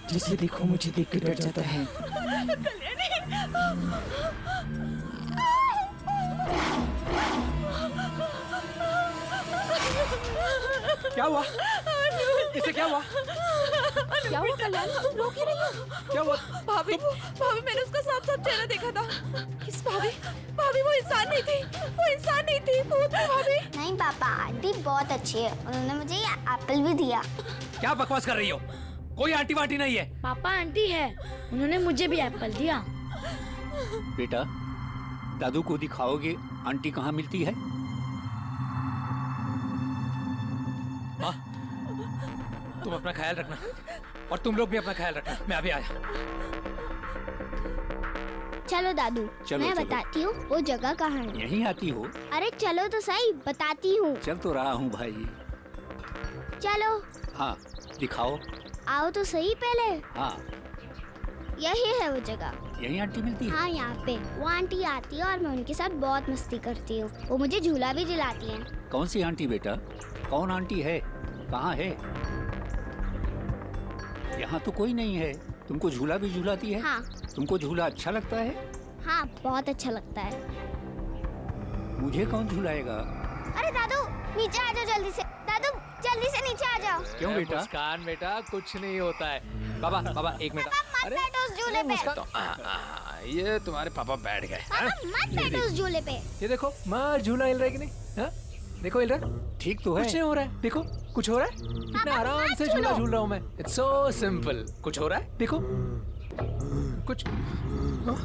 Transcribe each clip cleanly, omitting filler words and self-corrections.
जिसे देखो मुझे देख के डर जाता है। क्या हुआ? इसे क्या हुआ? क्या हुआ कल्याण? तुम रो क्यों रही हो? क्या हुआ? भाभी मैंने उसका साफ साफ चेहरा देखा था। किस भाभी वो इंसान नहीं थी, भूत थी भाभी। नहीं पापा, आंटी बहुत अच्छी है, उन्होंने मुझे ये एप्पल भी दिया। क्या बकवास कर रही हो? कोई आंटी वांटी नहीं है। पापा आंटी है, उन्होंने मुझे भी एप्पल दिया। बेटा, दादू को दिखाओगे आंटी कहाँ मिलती है? माँ, तुम अपना ख्याल रखना और तुम लोग भी अपना ख्याल रखना। मैं अभी आया। चलो दादू, मैं बताती हूँ वो जगह कहाँ है। यहीं आती हो? अरे चलो तो सही, बताती हूँ। चल तो रहा हूँ भाई। चलो। हाँ, दिखाओ। आओ तो सही पहले। हाँ, यही है वो जगह। यहीं आंटी मिलती है? हाँ, यहाँ पे वो आंटी आती है और मैं उनके साथ बहुत मस्ती करती हूँ। वो मुझे झूला भी दिलाती है। कौन सी आंटी बेटा? कौन आंटी है? कहाँ है? यहाँ तो कोई नहीं है। तुमको झूला भी झूलाती है? हाँ। तुमको झूला अच्छा लगता है? हाँ, बहुत अच्छा लगता है। मुझे कौन झूलाएगा? अरे दादू, नीचे आ जाओ जल्दी से। दादू जल्दी से नीचे आ जाओ। क्यों बेटा? मुस्कान बेटा, कुछ नहीं होता है। बाबा एक मिनट। मत बैठो उस झूले पे। ये तुम्हारे पापा बैठ गए। मत बैठो उस झूले पे। ये देखो माँ, झूला हिल रहा है कि नहीं? हाँ? देखो हिल रहा है। ठीक तो है। कुछ नहीं हो रहा है। देखो कुछ हो रहा है। कितना आराम से झूला झूल रहा हूँ मैं। It's so simple. कुछ हो रहा है? देखो कुछ। हाँ?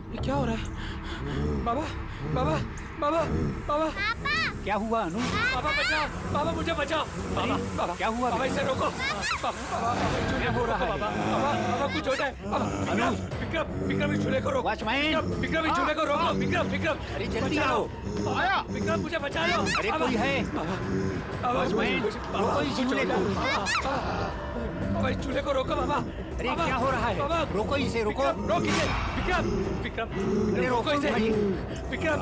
ये क्या हो रहा है? बाबा। क्या हुआ अनु? बाबा बचाओ, बाबा मुझे बचाओ। बाबा क्या हुआ? बाबा इसे रोको। बाबा क्या हो रहा है? बाबा कुछ हो जाए। अनु, विक्रम इस झूले को रोको। वॉचमैन, विक्रम इस झूले को रोको। विक्रम अरे जल्दी आओ। आया। विक्रम मुझे बचा लो। अरे कोई है? वॉचमैन, रोको इस झूले को। बाबा इस झूले को रोको बाबा। अरे क्या हो रहा है? रोको इसे, रोको। रोक इसे। विक्रम रोको इसे। विक्रम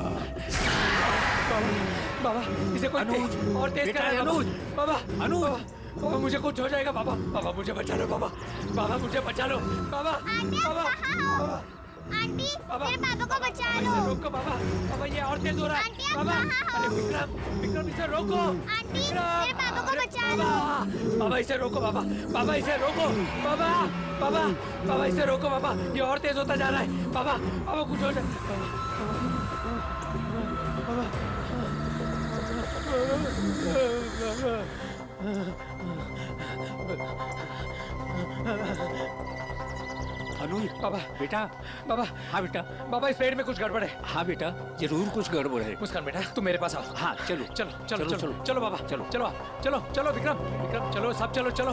बाबा इसे कोई तेज और तेज करा। अनुज बाबा मुझे कुछ हो जाएगा। बाबा मुझे बचा लो। बाबा मुझे बचा लो। बाबा आंटी, मेरे पापा को बचा लो। इसे रोको बाबा ये और तेज हो रहा है। बाबा अरे विक्रम इसे रोको। आंटी, मेरे पापा को बचा लो। बाबा इसे रोको। बाबा इसे रोको। बाबा इसे रोको। बाबा ये और तेज होता जा रहा है। बाबा कुछ हो जाए। अनुज बाबा बेटा। बाबा। हाँ बेटा। बाबा इस पेड़ में कुछ गड़बड़ है। हाँ बेटा, जरूर कुछ गड़बड़ है। मुस्कान बेटा तुम मेरे पास आओ। हाँ चलो बाबा चलो विक्रम चलो सब चलो।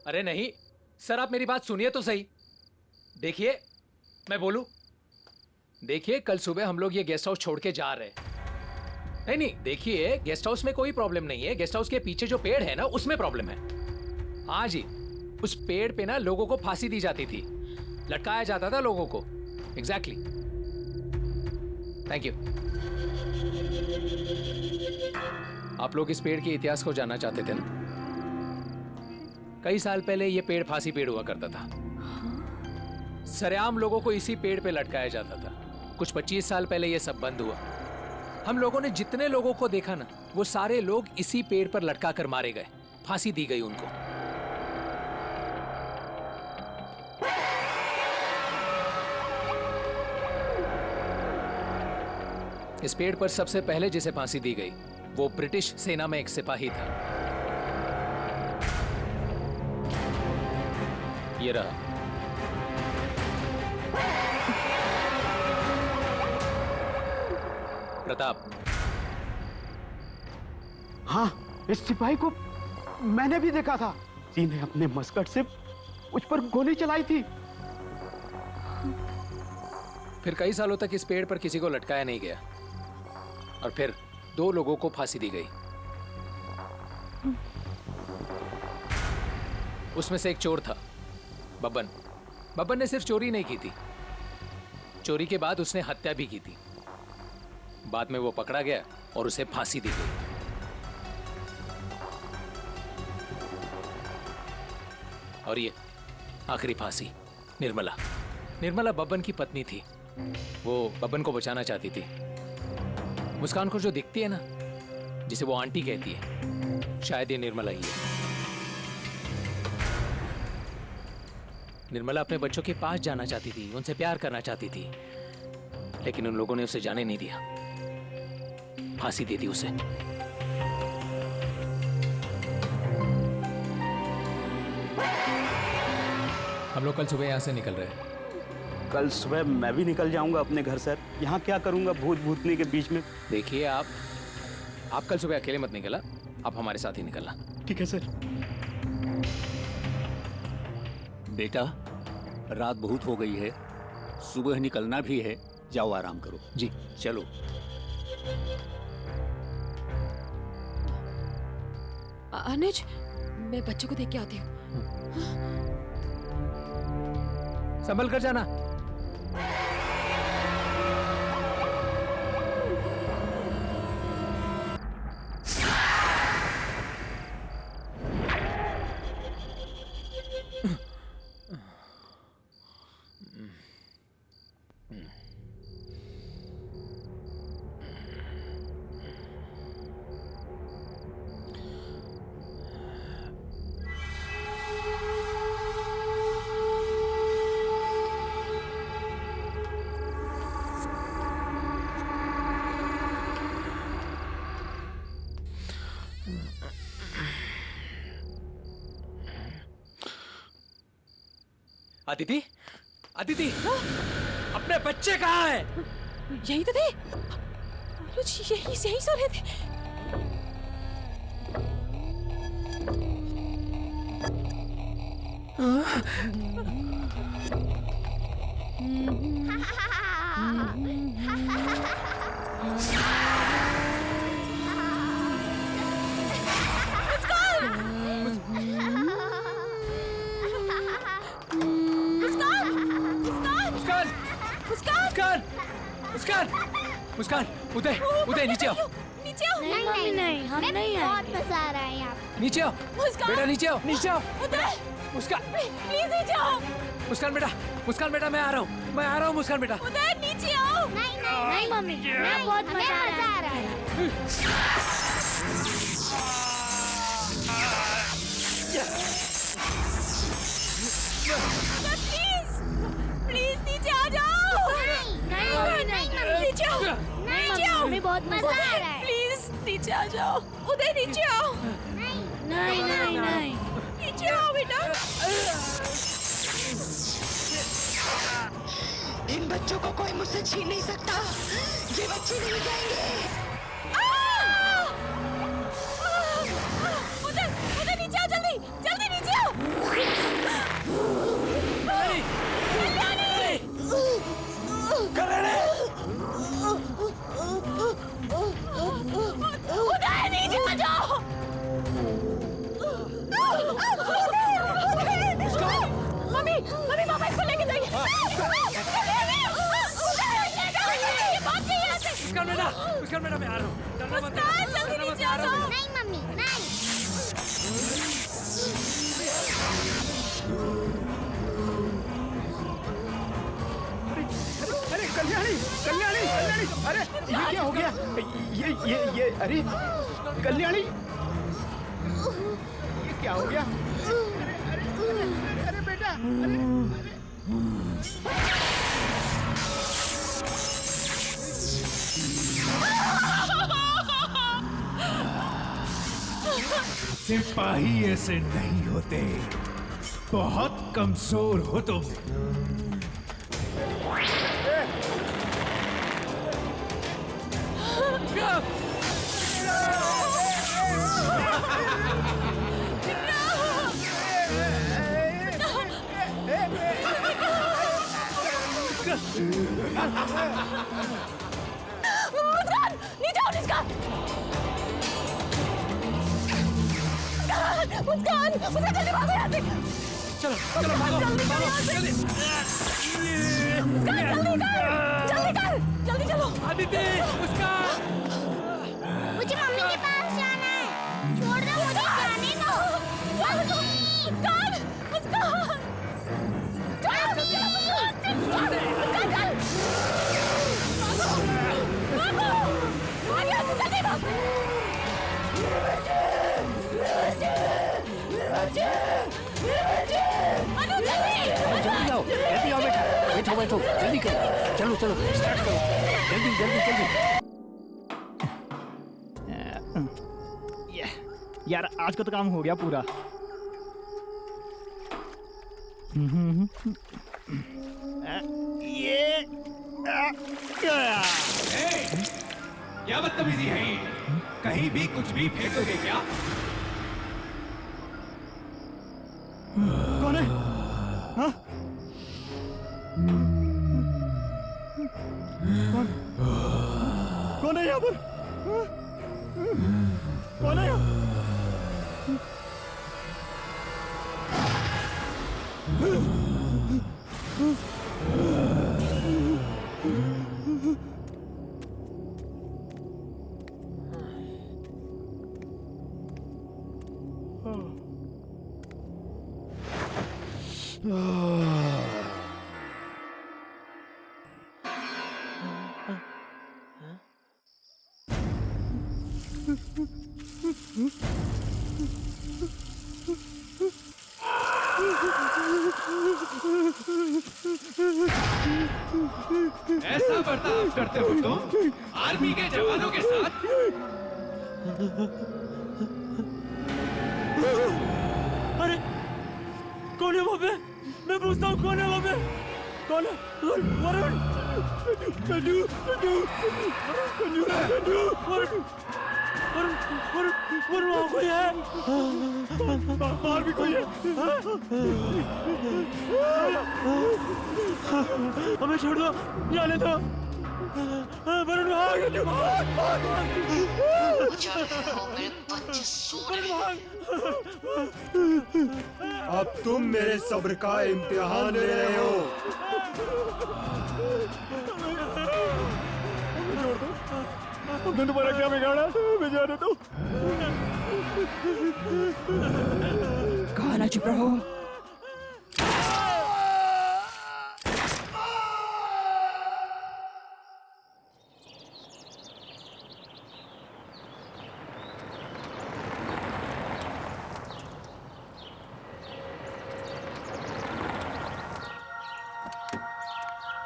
अरे नहीं सर, आप मेरी बात सुनिए तो सही। देखिए मैं बोलूं। देखिए कल सुबह हम लोग ये गेस्ट हाउस छोड़ के जा रहे हैं। नहीं देखिए, गेस्ट हाउस में कोई प्रॉब्लम नहीं है। गेस्ट हाउस के पीछे जो पेड़ है ना, उसमें प्रॉब्लम है। हाँ जी, उस पेड़ पे ना लोगों को फांसी दी जाती थी, लटकाया जाता था लोगों को। एग्जैक्टली। Thank you. आप लोग इस पेड़ के इतिहास को जानना चाहते थे ना? कई साल पहले ये पेड़ फांसी पेड़ हुआ करता था। सरेआम लोगों को इसी पेड़ पे लटकाया जाता था। कुछ 25 साल पहले ये सब बंद हुआ। हम लोगों ने जितने लोगों को देखा ना, वो सारे लोग इसी पेड़ पर लटका कर मारे गए, फांसी दी गई उनको। इस पेड़ पर सबसे पहले जिसे फांसी दी गई वो ब्रिटिश सेना में एक सिपाही था। ये रहा। प्रताप। हाँ, इस सिपाही को मैंने भी देखा था। किसी ने अपने मस्कट से उस पर गोली चलाई थी। फिर कई सालों तक इस पेड़ पर किसी को लटकाया नहीं गया और फिर 2 लोगों को फांसी दी गई। उसमें से एक चोर था, बब्बन। बब्बन ने सिर्फ चोरी नहीं की थी, चोरी के बाद उसने हत्या भी की थी। बाद में वो पकड़ा गया और उसे फांसी दी गई। और ये आखिरी फांसी निर्मला। निर्मला बब्बन की पत्नी थी। वो बब्बन को बचाना चाहती थी। मुस्कान को जो दिखती है ना, जिसे वो आंटी कहती है, शायद ये निर्मला ही है। निर्मला अपने बच्चों के पास जाना चाहती थी, उनसे प्यार करना चाहती थी, लेकिन उन लोगों ने उसे जाने नहीं दिया, फांसी दे दी उसे। हम लोग कल सुबह यहाँ से निकल रहे हैं। कल सुबह मैं भी निकल जाऊंगा अपने घर सर। यहाँ क्या करूंगा भूत भूतनी के बीच में? देखिए, आप कल सुबह अकेले मत निकलना, आप हमारे साथ ही निकलना। ठीक है सर। बेटा, रात बहुत हो गई है, सुबह निकलना भी है, जाओ आराम करो। जी चलो। अनुज, मैं बच्चों को देख के आती हूँ। संभल कर जाना। अदिति, अदिति, अपने बच्चे कहाँ हैं? यही तो थे। अनुज, यही सो रहे थे। मुस्कान, मुस्कान, उदय, उदय नीचे आओ। नीचे आओ। नहीं मम्मी नहीं, हम नहीं आए। बहुत मजा आ रहा है यहाँ पे। नीचे आओ। मुस्कान। बेटा नीचे आओ, नीचे आओ। उदय, मुस्कान, प्लीज नीचे आओ। मुस्कान बेटा, मुस्कान बेटा, मैं आ रहा हूँ, मैं आ रहा हूँ मुस्कान बेटा। उदय, नीचे आओ। नहीं नहीं मम्मी, मैं बहुत हमें मजा आ मजा रहा आ रहा है। प्लीज, प्लीज नीचे आ जाओ। नहीं मम्मी नहीं, नीचे आओ। नहीं नीचे आओ। मम्मी बहुत मजा आ रहा है। प्लीज नीचे आ जाओ। उदय, नीचे आओ। नहीं नहीं नहीं। नीचे आओ बेटा। इन बच्चों को कोई मुझसे छीन नहीं सकता। ये बच्चे नहीं जाएंगे। उदय, उदय नीचे आओ, जल्दी, जल्दी नीचे आओ। उदय, नीचे आ जाओ। मम्मी, मम्मी, पापा इसको लेके जाइए। मुस्कान बेटा, मुस्कान बेटा, मैं आ रहा हूँ। डरना मत, मुस्कान, जल्दी डरना मत, नीचे मैं आ आ रहा हूँ। जाओ। नहीं मम्मी नहीं। अरे कल्याणी, कल्याणी, कल्याणी, अरे ये क्या हो गया? ये अरे कल्याणी, ये क्या हो गया? अरे बेटा, सिपाही ऐसे नहीं होते, बहुत कमजोर हो तुम। मुस्कान, नीचे आओ, मुस्कान। मुस्कान मुस्कान जल्दी भागो यहाँ से। चलो चलो भागो जल्दी भागो जल्दी जल्दी जल्दी कर जल्दी चलो। आदित्य उसका मुझे मम्मी के पास जाना है। छोड़ दो मुझे जाने दो। मुस्कान मुस्कान जल्दी आओ बेटा, बैठो बैठो, जल्दी करो, चलो चलो स्टार्ट करो, जल्दी जल्दी जल्दी। यार आज का तो काम हो गया पूरा। क्या बदतमीजी है ये? कहीं भी कुछ भी फेंकोगे क्या? कौन है? हाँ? कौन है यहाँ पर? हाँ? कौन है यहाँ? ऐसा बर्ताव करते हो तुम आर्मी के जवानों के साथ? अरे कौन है वहाँ पे? मैं पूछता हूँ कौन है वहाँ पे? कौन है? वरुण! कंजू! कंजू! कंजू! कंजू! वरुण! वरुण! वरुण! वरुण वहाँ कोई है? बाहर भी कोई है? हमें छोड़ दो, जाने दो। वरुण भाग! कंजू भाग! भाग! भाग! अब तुम मेरे सब्र का इम्तिहान ले रहे हो। तुमने तुम्हारा क्या बिगाड़ा? मैं जाने दो। कहा ना चुप रहो।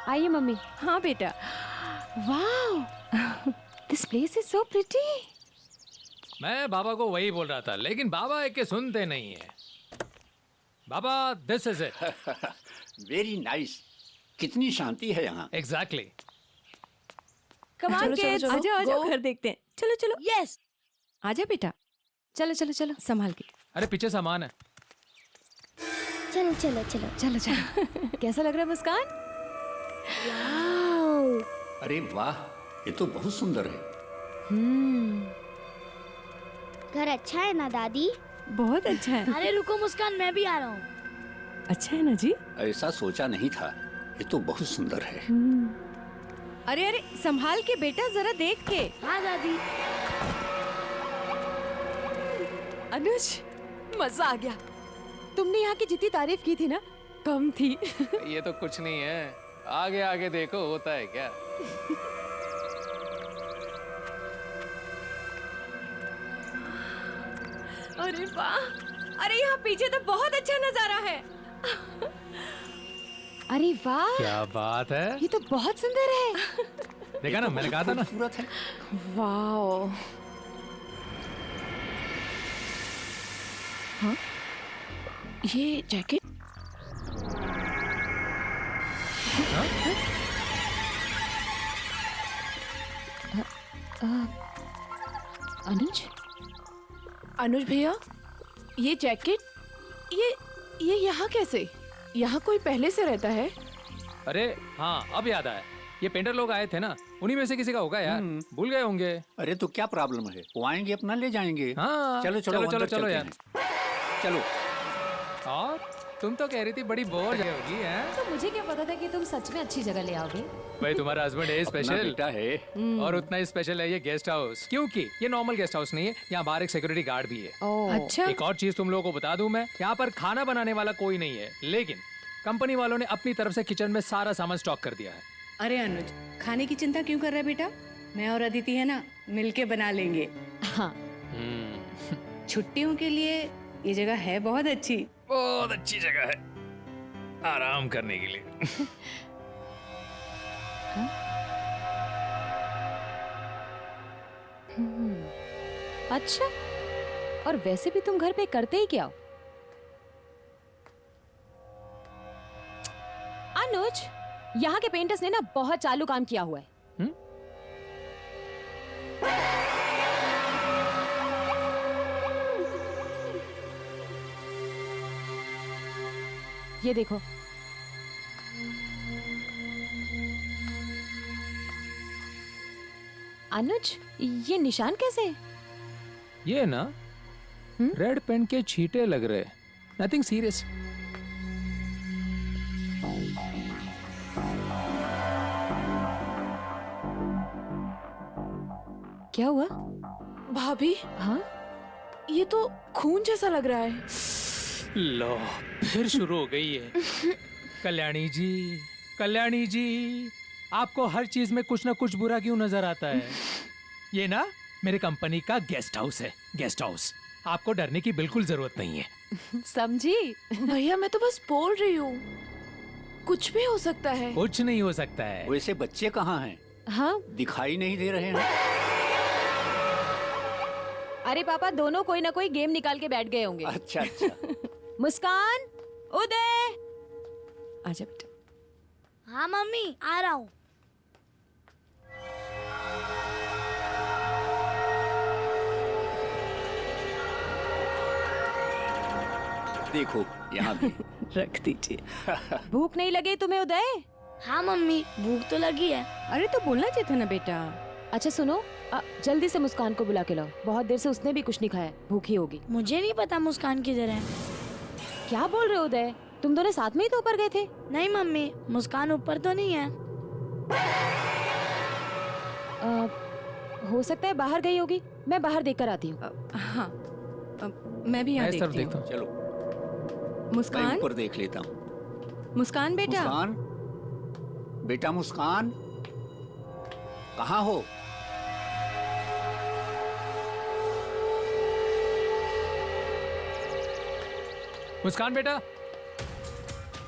आइए मम्मी। हाँ बेटा। वाह, this place is so pretty. मैं बाबा को वही बोल रहा था, लेकिन बाबा एक के सुनते नहीं है। बाबा this is it. Very nice, कितनी शांति है यहाँ। एग्जैक्टली। कम ऑन किड्स, आ जाओ आ जाओ, घर देखते हैं। चलो चलो। यस, आजा बेटा, चलो चलो चलो। संभाल के। अरे पीछे सामान है। चलो चलो चलो। चलो चलो। कैसा लग रहा है मुस्कान? अरे वाह, ये तो बहुत सुंदर है। घर अच्छा है ना दादी? बहुत अच्छा है। अरे रुको मुस्कान, मैं भी आ रहा हूँ। अच्छा है ना जी? ऐसा सोचा नहीं था, ये तो बहुत सुंदर है। अरे अरे संभाल के बेटा, जरा देख के। हाँ दादी। अनुज, मजा आ गया। तुमने यहाँ की जितनी तारीफ की थी ना, कम थी। ये तो कुछ नहीं है, आगे आगे देखो होता है क्या। अरे वाह, अरे यहाँ पीछे तो बहुत अच्छा नजारा है। अरे वाह, क्या बात है, ये तो बहुत सुंदर है। देखा ना, मैंने कहा था ना। खूबसूरत है। वाह। हाँ, ये जैकेट। अनुज, अनुज भैया, ये जैकेट, ये यहाँ कैसे? यहाँ कोई पहले से रहता है? अरे हाँ, अब याद आया, ये पेंटर लोग आए थे ना, उन्हीं में से किसी का होगा यार। भूल गए होंगे। अरे तो क्या प्रॉब्लम है, वो आएंगे अपना ले जाएंगे। हाँ, चलो चलो चलो अंदर चलो चलते यार। हैं। चलो। और तुम तो कह रही थी बड़ी बोर जगह होगी हैं? तो मुझे क्या पता था कि तुम सच में अच्छी जगह ले आओगे। भाई तुम्हारा हस्बैंड है अपना स्पेशल बेटा है। और उतना ही स्पेशल है ये गेस्ट हाउस, क्योंकि ये नॉर्मल गेस्ट हाउस नहीं है, यहाँ बाहर एक सिक्योरिटी गार्ड भी है। अच्छा। एक और चीज तुम लोगों को बता दूं मैं, यहाँ पर खाना बनाने वाला कोई नहीं है, लेकिन कंपनी वालों ने अपनी तरफ से किचन में सारा सामान स्टॉक कर दिया है। अरे अनुज, खाने की चिंता क्यों कर रहा है बेटा? मैं और अदिति है ना, मिलके बना लेंगे। हाँ। छुट्टियों के लिए ये जगह है बहुत अच्छी। बहुत अच्छी जगह है आराम करने के लिए। अच्छा, और वैसे भी तुम घर पे करते ही क्या हो? अनुज, यहाँ के पेंटर्स ने ना बहुत चालू काम किया हुआ है। ये देखो। अनुज, ये निशान कैसे है? ये ना रेड पेन के छींटे लग रहे, नथिंग सीरियस। क्या हुआ? भाभी, हाँ? ये तो खून जैसा लग रहा है। लो, फिर शुरू हो गई है। कल्याणी जी, कल्याणी जी, आपको हर चीज में कुछ ना कुछ बुरा क्यों नजर आता है? ये ना मेरे कंपनी का गेस्ट हाउस है, गेस्ट हाउस। आपको डरने की बिल्कुल जरूरत नहीं है। समझी? भैया मैं तो बस बोल रही हूँ, कुछ भी हो सकता है। कुछ नहीं हो सकता है। वैसे बच्चे कहाँ हैं? हाँ? दिखाई नहीं दे रहे हैं। अरे पापा, दोनों कोई ना कोई गेम निकाल के बैठ गए होंगे। अच्छा अच्छा। मुस्कान, उदय, आजा बेटा। हाँ मम्मी, आ रहा हूँ। देखो यहाँ भी। रख दीजिए। भूख नहीं लगी तुम्हें उदय? हाँ मम्मी, भूख तो लगी है। अरे तो बोलना चाहिए था ना बेटा। अच्छा सुनो, जल्दी से मुस्कान को बुला के लाओ, बहुत देर से उसने भी कुछ नहीं खाया, भूखी होगी। मुझे नहीं पता मुस्कान किधर है। क्या बोल रहे हो उदय? तुम दोनों साथ में ही तो ऊपर गए थे। नहीं मम्मी, मुस्कान ऊपर तो नहीं है। हो सकता है बाहर गई होगी, मैं बाहर देखकर आती हूँ। हाँ, मैं भी यहाँ मैं इस तरफ देखती हूँ। देखता हूँ। चलो मैं मुस्कान, ऊपर देख लेता हूँ। मुस्कान बेटा। मुस्कान, बेटा मुस्कान, कहाँ हो? मुस्कान बेटा,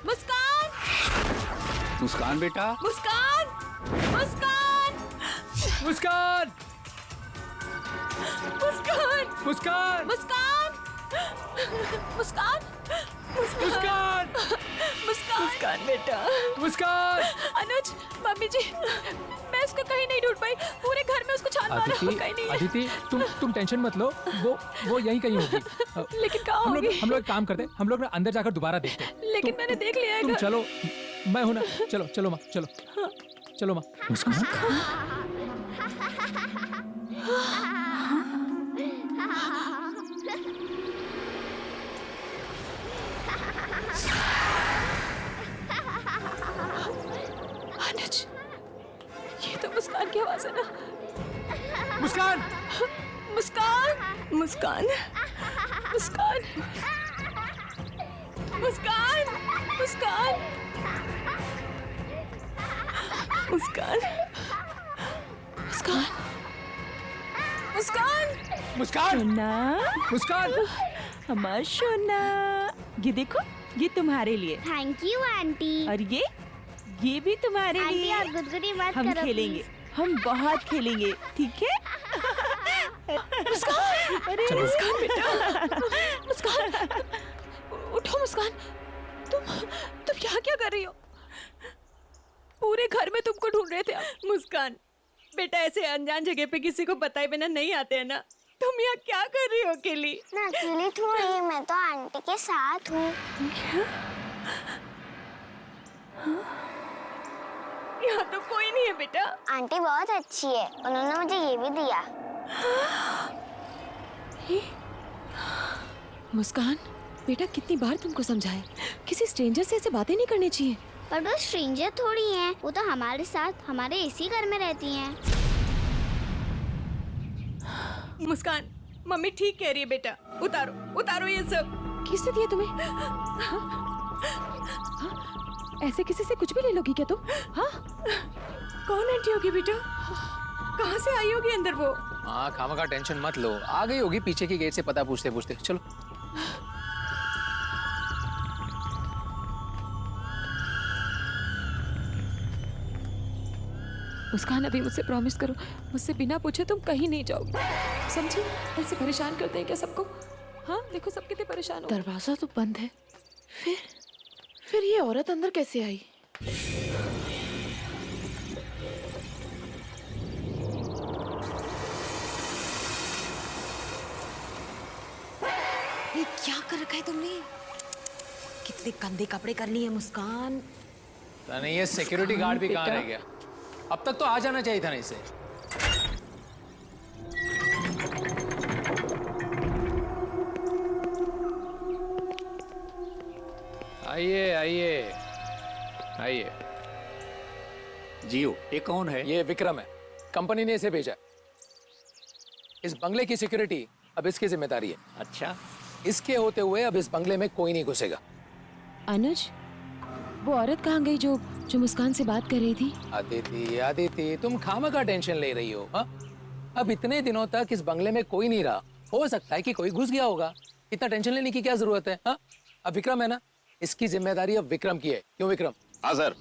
मुस्कान, मुस्कान बेटा, मुस्कान, मुस्कान, मुस्कान, मुस्कान, मुस्कान, मुस्कान, मुस्कान, मुस्कान, मुस्कान बेटा। मुस्कान। अनुज, मम्मी जी, मैं उसको कहीं नहीं ढूंढ पाई, पूरे घर में उसको छान मारा, कहीं नहीं है। अदिति, तुम टेंशन मत लो, वो यहीं कहीं होगी। लेकिन कहाँ होगी? हम लोग एक काम करते, हम लोग ना अंदर जाकर दोबारा देखते हैं। लेकिन मैंने देख लिया है तुम घर। चलो, मैं हूं ना। चलो चलो माँ, चलो चलो माँ। अनुज, ये तो मुस्कान की आवाज है ना? मुस्कान, मुस्कान, मुस्कान, मुस्कान, मुस्कान, मुस्कान, मुस्कान, मुस्कान, मुस्कान, मुस्कान, सोना, मुस्कान, हमारा सोना। ये देखो, ये तुम्हारे लिए। Thank you aunty. और ये भी तुम्हारे आंटी लिए। आप गुदगुदी मत हम करो खेलेंगे, please। हम बहुत खेलेंगे, ठीक है? मुस्कान, अरे मुस्कान बेटा, मुस्कान, उठो मुस्कान। तुम यहाँ क्या कर रही हो? पूरे घर में तुमको ढूंढ रहे थे हम। मुस्कान बेटा, ऐसे अनजान जगह पे किसी को बताए बिना नहीं आते हैं ना। तुम यहाँ क्या कर रही हो अकेली? मैं अकेली थोड़ी, मैं तो आंटी के साथ हूँ। यहाँ तो कोई नहीं है बेटा। आंटी बहुत अच्छी है, उन्होंने मुझे ये भी दिया। मुस्कान, बेटा कितनी बार तुमको समझाए, किसी स्ट्रेंजर से ऐसे बातें नहीं करनी चाहिए। पर वो स्ट्रेंजर थोड़ी हैं, वो तो हमारे साथ हमारे इसी घर में रहती हैं। मुस्कान, मम्मी ठीक कह रही है बेटा, उतारो उतारो ये सब। किसने दिया तुम्हें? हाँ? ऐसे किसी से कुछ भी ले लोगी क्या तुम? हाँ? कौन आंटी होगी बेटा? कहाँ से आई होगी अंदर वो? हाँ, खामा का टेंशन मत लो, आ गई होगी पीछे की गेट से पता पूछते पूछते। चलो। मुस्कान, अभी मुझसे प्रॉमिस करो, मुझसे बिना पूछे तुम कहीं नहीं जाओगी, समझी? ऐसे परेशान करते हैं क्या सबको? हाँ, देखो सब कितने परेशान हो। दरवाजा तो बंद है, फिर ये औरत अंदर कैसे आई? ये क्या कर रखा है तुमने? कितने गंदे कपड़े कर लिए मुस्कान। पता नहीं ये सिक्योरिटी गार्ड भी कहाँ रह गया? अब तक तो आ जाना चाहिए था ना इसे। आइए आइए आइए। जियो, ये कौन है? ये विक्रम है, कंपनी ने इसे भेजा। इस बंगले की सिक्योरिटी अब इसकी जिम्मेदारी है। अच्छा, इसके होते हुए अब इस बंगले में कोई नहीं घुसेगा। अनुज, वो औरत कहाँ गई जो मुस्कान से बात कर रही थी? आदिति, तुम खामखा टेंशन ले रही हो। हाँ, अब इतने दिनों तक इस बंगले में कोई नहीं रहा, हो सकता है कि कोई घुस गया होगा। इतना टेंशन लेने की क्या जरूरत है? हाँ, अब विक्रम है ना, इसकी जिम्मेदारी अब विक्रम की है। क्यों विक्रम? हाँ सर,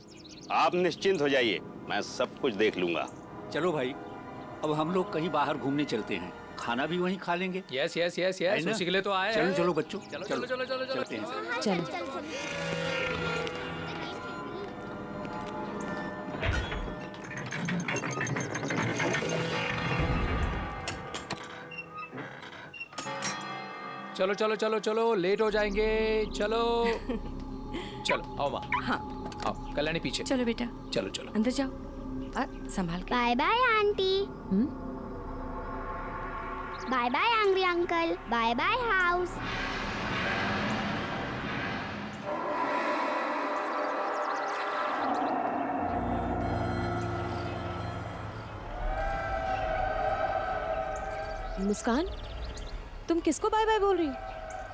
आप निश्चिंत हो जाइए, मैं सब कुछ देख लूंगा। चलो भाई, अब हम लोग कहीं बाहर घूमने चलते हैं, खाना भी वहीं खा लेंगे। यस यस यस यस, उसी के लिए तो आए चलो हैं। चलो बच्चों, चलो चलो चलो चलो चलो चलते हैं। चलो। चलो चलो चलो चलो, लेट हो जाएंगे। चलो चलो, आओ माँ। हाँ, आओ, कल्याणी पीछे। चलो बेटा, चलो चलो अंदर जाओ, संभाल के। Bye bye aunty. Bye bye angry uncle. Bye bye house. Muskaan, तुम किसको बाय बाय बोल रही हो?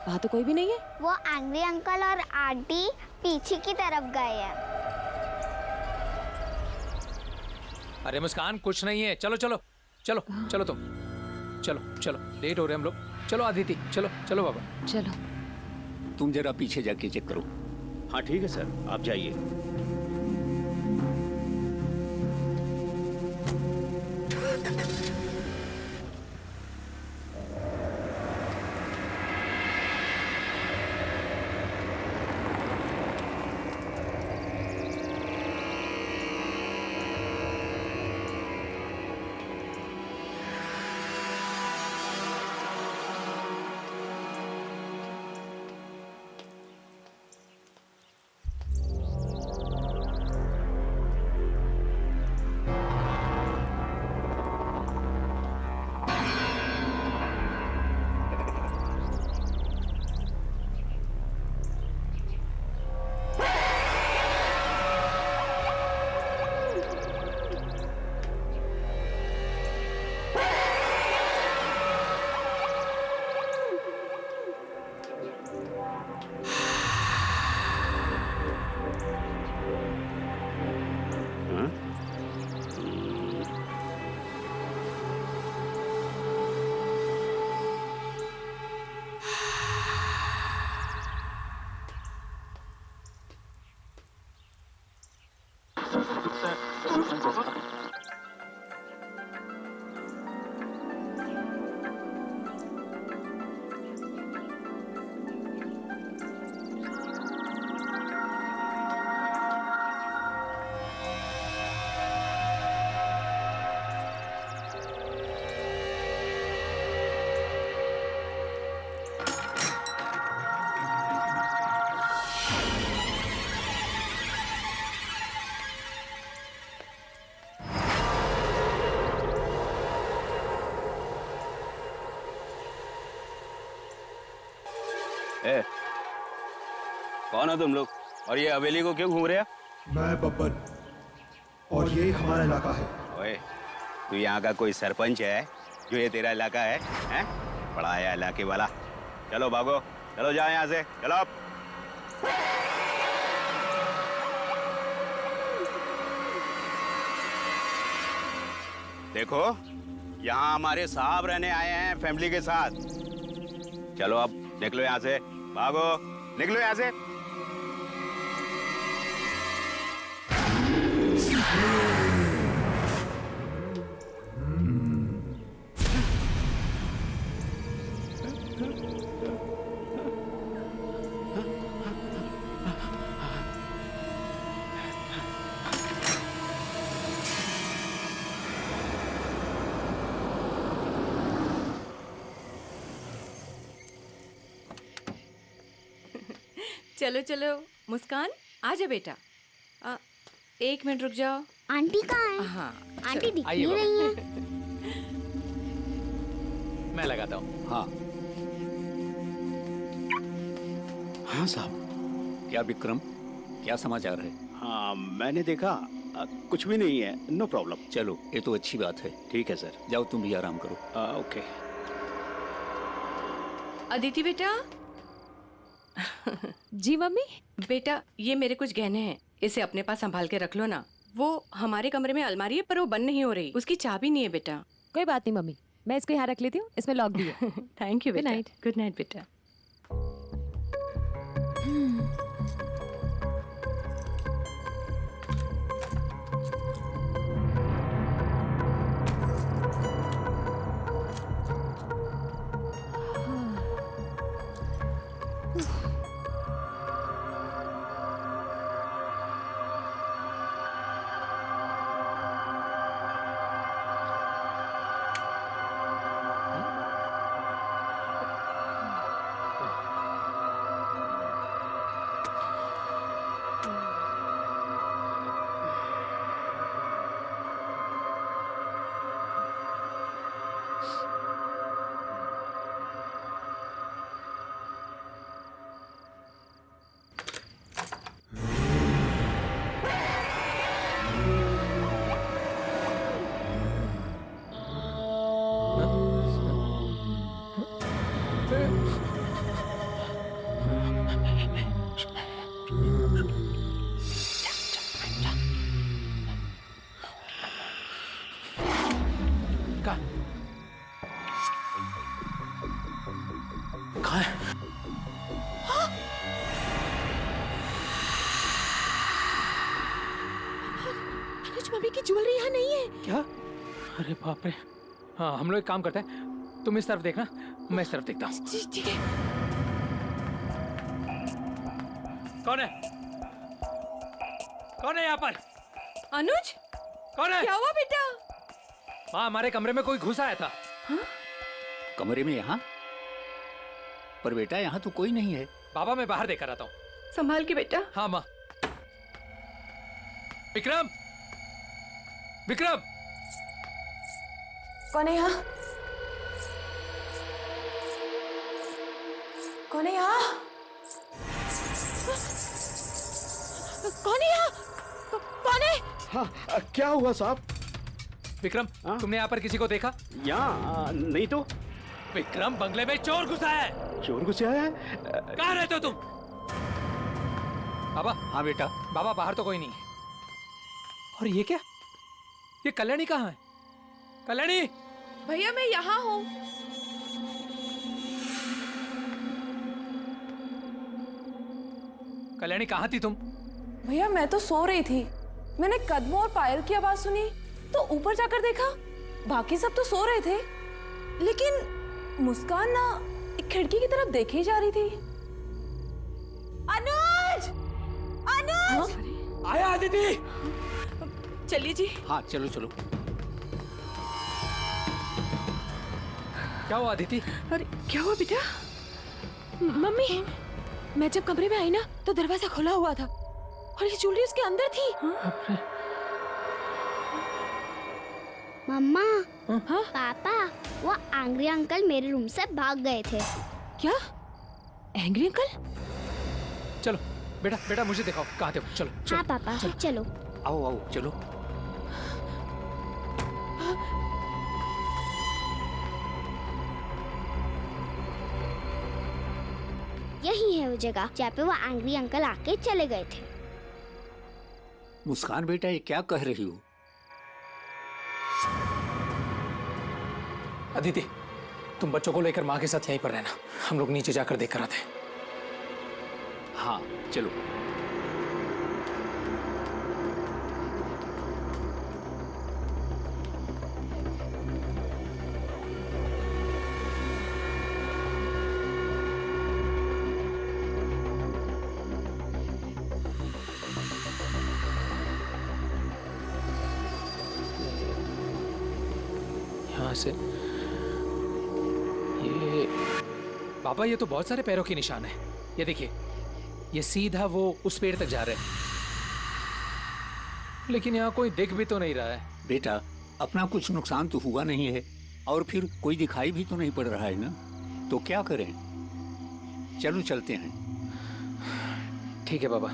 वहाँ तो कोई भी नहीं है। वो एंग्री अंकल और आंटी पीछे की तरफ गए हैं। अरे मुस्कान, कुछ नहीं है। चलो चलो चलो चलो, तुम चलो चलो, लेट हो रहे हम लोग। चलो आदिति, चलो चलो बाबा। चलो। तुम जरा पीछे जाके चेक करो। हाँ ठीक है सर, आप जाइए। कौन हो तुम लोग और ये हवेली को क्यों घूम रहे हो? मैं बब्बन और ये हमारा इलाका है। ओए, तू यहाँ का कोई सरपंच है जो ये तेरा इलाका है? हैं? बड़ा आया इलाके वाला। चलो भागो, चलो जाओ यहाँ से, चलो। देखो, यहाँ हमारे साहब रहने आए हैं फैमिली के साथ। चलो अब निकलो यहाँ से, भागो, निकलो यहाँ से। चलो चलो मुस्कान, आ जा बेटा। 1 मिनट रुक जाओ। आंटी कहाँ है? हाँ, आंटी दिख आइए नहीं रही हैं। मैं लगाता हूँ। हाँ हाँ साहब। क्या विक्रम, क्या समाचार है? हाँ मैंने देखा, कुछ भी नहीं है, नो प्रॉब्लम। चलो ये तो अच्छी बात है। ठीक है सर। जाओ तुम भी आराम करो। ओके। अदिति बेटा। जी मम्मी। बेटा ये मेरे कुछ गहने हैं, इसे अपने पास संभाल के रख लो ना। वो हमारे कमरे में अलमारी है पर वो बंद नहीं हो रही, उसकी चाबी नहीं है बेटा। कोई बात नहीं मम्मी, मैं इसको यहाँ रख लेती हूँ, इसमें लॉक भी है। थैंक यू बेटा। नाइट। गुड नाइट बेटा। मम्मी की ज्वेलरी यहाँ नहीं है। क्या? अरे बाप रे। हाँ हम लोग एक काम करते हैं, तुम इस तरफ देखना, मैं इस तरफ देखता हूँ। ठीक है। कौन है? कौन है यहाँ पर? अनुज, कौन है? क्या हुआ बेटा? हाँ हमारे कमरे में कोई घुस आया था। हाँ? कमरे में? यहाँ पर बेटा यहाँ तो कोई नहीं है। बाबा मैं बाहर देखकर आता हूँ। संभाल के बेटा। हाँ माँ। विक्रम, विक्रम। कौन है यहाँ? कौन है यहाँ? कौन है यहाँ? कौन है? हाँ क्या हुआ साहब? विक्रम, तुमने यहाँ पर किसी को देखा? यहाँ नहीं तो। विक्रम, बंगले में चोर घुसा है। चोर घुसा है? कहाँ रहते हो तुम? बाबा। हाँ बेटा। बाबा बाहर तो कोई नहीं। और ये क्या? ये कल्याणी कहाँ है? कल्याणी! भैया मैं यहाँ हूँ। कल्याणी कहाँ थी तुम? भैया मैं तो सो रही थी, मैंने कदमों और पायल की आवाज सुनी तो ऊपर जाकर देखा, बाकी सब तो सो रहे थे, लेकिन मुस्कान ना एक खिड़की की तरफ देखे ही जा रही थी। अनुज! अनुज! हाँ? आया अदिति। चलिए जी। हाँ चलो चलो। क्या हुआ अदिति? अरे क्या हुआ बेटा? मम्मी, मैं जब कमरे में आई ना तो दरवाजा खुला हुआ था और ये ज्वेलरी उसके अंदर थी। मम्मा, पापा, वो एंग्री अंकल मेरे रूम से भाग गए थे। क्या? Angry uncle? चलो बेटा बेटा मुझे दिखाओ कहाँ थे वो। चलो चलो हाँ पापा चलो। आओ आओ चलो। यही है वो जगह जहाँ पे वो एंग्री अंकल आके चले गए थे। मुस्कान बेटा ये क्या कह रही हो? अदिति तुम बच्चों को लेकर माँ के साथ यहीं पर रहना, हम लोग नीचे जाकर देख कर आते हैं। हाँ चलो। यहाँ से ये पापा ये तो बहुत सारे पैरों के निशान है। ये देखिए ये सीधा वो उस पेड़ तक जा रहे हैं, लेकिन यहाँ कोई दिख भी तो नहीं रहा है। बेटा अपना कुछ नुकसान तो हुआ नहीं है और फिर कोई दिखाई भी तो नहीं पड़ रहा है ना, तो क्या करें? चलो चलते हैं। ठीक है बाबा।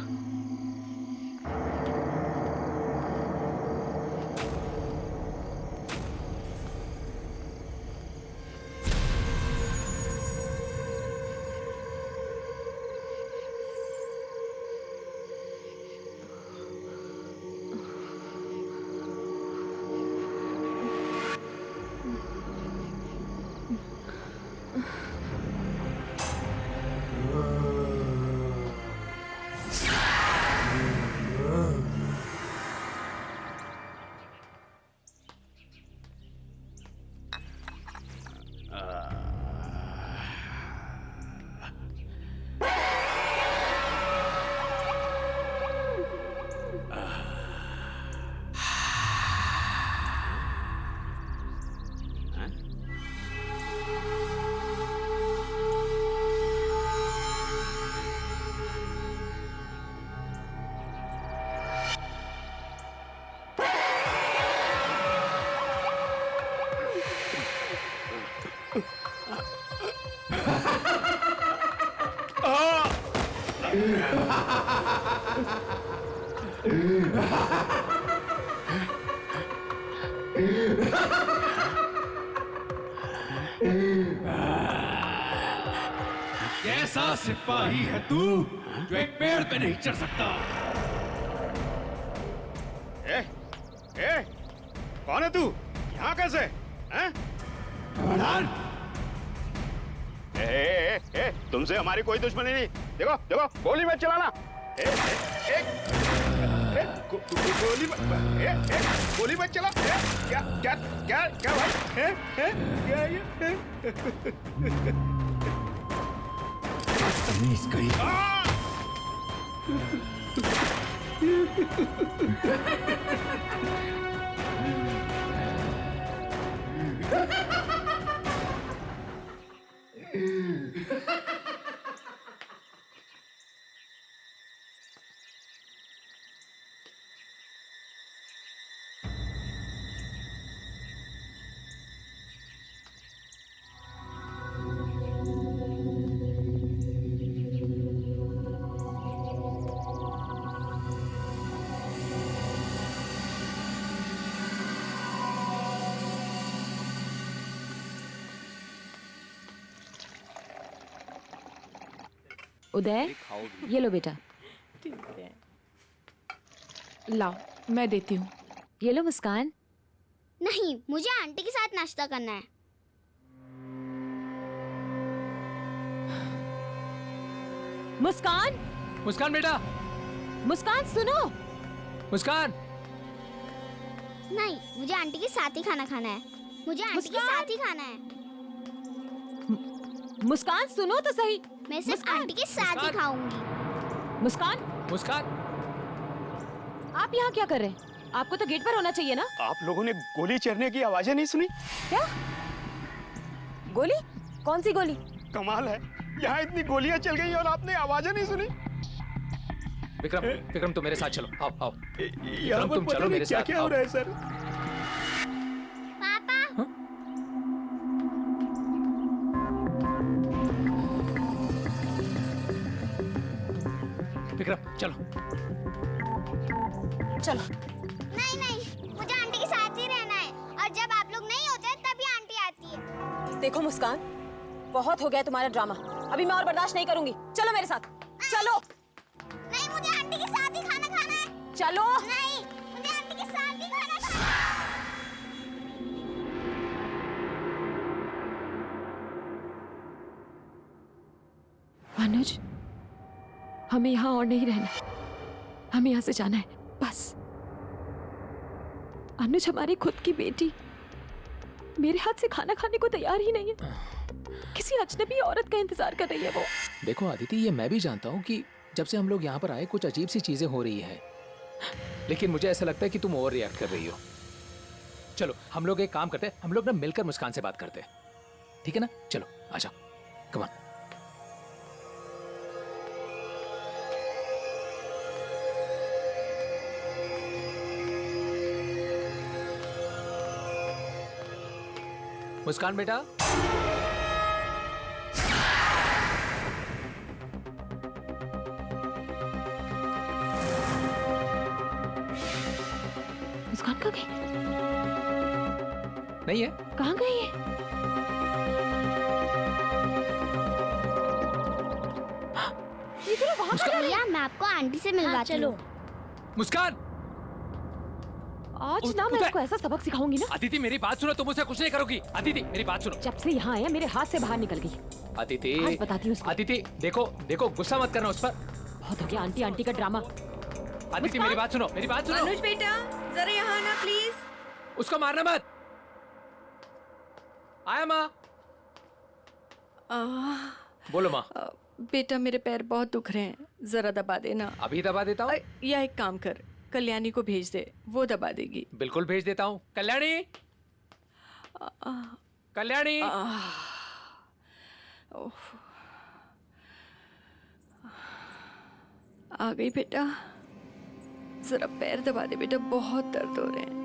कैसा सिपाही है तू जो एक पेड़ पे नहीं चढ़ सकता? कौन है तू? यहाँ कैसे? हैं? तुमसे हमारी कोई दुश्मनी नहीं। देखो देखो गोली मत चलाना। गोली मत चला। क्या क्या क्या क्या भाई? क्या ये? तमीज कहीं। उदय ये लो बेटा। लाओ मैं देती हूँ। ये लो मुस्कान। नहीं मुझे आंटी के साथ नाश्ता करना है। मुस्कान मुस्कान बेटा। मुस्कान सुनो। मुस्कान नहीं मुझे आंटी के साथ ही खाना खाना है। मुझे आंटी के साथ ही खाना है। मुस्कान सुनो तो सही। मैं सिर्फ आंटी के साथ ही खाऊंगी। मुस्कान मुस्कान आप यहाँ क्या कर रहे हैं? आपको तो गेट पर होना चाहिए ना। आप लोगों ने गोली चलने की आवाजें नहीं सुनी? क्या गोली? कौन सी गोली? कमाल है, यहाँ इतनी गोलियां चल गई और आपने आवाजें नहीं सुनी। विक्रम विक्रम तुम मेरे साथ चलो। आओ आओ यहाँ पर तुम पता चलो नहीं मेरे क्या साथ। क्या हो रहा है सर। पापा विक्रम चलो चलो। नहीं नहीं, मुझे आंटी के साथ ही रहना है, और जब आप लोग नहीं होते तभी आंटी आती है। देखो मुस्कान, बहुत हो गया तुम्हारा ड्रामा, अभी मैं और बर्दाश्त नहीं करूंगी। चलो मेरे साथ, चलो। नहीं, मुझे आंटी के साथ ही खाना खाना है। चलो। नहीं, मुझे आंटी के साथ ही खाना खाना है। अनुज, हमें यहाँ और नहीं रहना, हमें यहाँ से जाना है बस। अनुज, हमारी खुद की बेटी मेरे हाथ से खाना खाने को तैयार ही नहीं है, किसी अजनबी औरत का इंतजार कर रही है वो। देखो आदिति, ये मैं भी जानता हूँ कि जब से हम लोग यहाँ पर आए कुछ अजीब सी चीजें हो रही है, लेकिन मुझे ऐसा लगता है कि तुम ओवर रिएक्ट कर रही हो। चलो हम लोग एक काम करते हैं, हम लोग ना मिलकर मुस्कान से बात करते हैं, ठीक है ना? चलो आ जाओ, कम ऑन। मुस्कान बेटा, मुस्कान कहाँ गई? नहीं है? कहाँ गई है? भैया, मैं आपको आंटी से मिलवाती हूँ। मुस्कान, आज ना मैं उसको ऐसा सबक सिखाऊंगी ना। अदिति मेरी बात सुनो, तुम मुझसे कुछ नहीं करोगी। अदिति मेरी बात सुनो। जब से यहाँ आया मेरे हाथ से बाहर निकल गई। अदिति, आज बताती हूँ उसको। अदिति देखो देखो, गुस्सा मत करना उस पर। बहुत हो गया आंटी आंटी का ड्रामा। अदिति मेरी बात सुनो, मेरी बात सुनो। अनुज बेटा, जरा यहाँ आना प्लीज। उसको मारना मत। आया माँ। बोलो माँ। बेटा, मेरे पैर बहुत दुख रहे हैं, जरा दबा देना। अभी दबा देता हूँ। या एक काम कर, कल्याणी को भेज दे, वो दबा देगी। बिल्कुल भेज देता हूँ। कल्याणी, कल्याणी। आ गई बेटा, जरा पैर दबा दे बेटा, बहुत दर्द हो रहे हैं।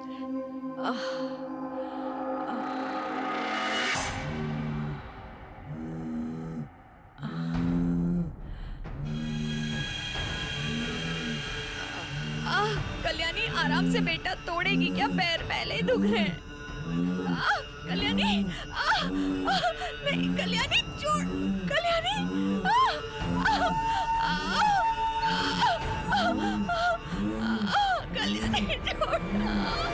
कल्याणी आराम से बेटा, तोड़ेगी क्या? पैर पहले ही दुख रहे हैं। कल्याणी, नहीं कल्याणी, छोड़ कल्याणी। कल्याणी छोड़।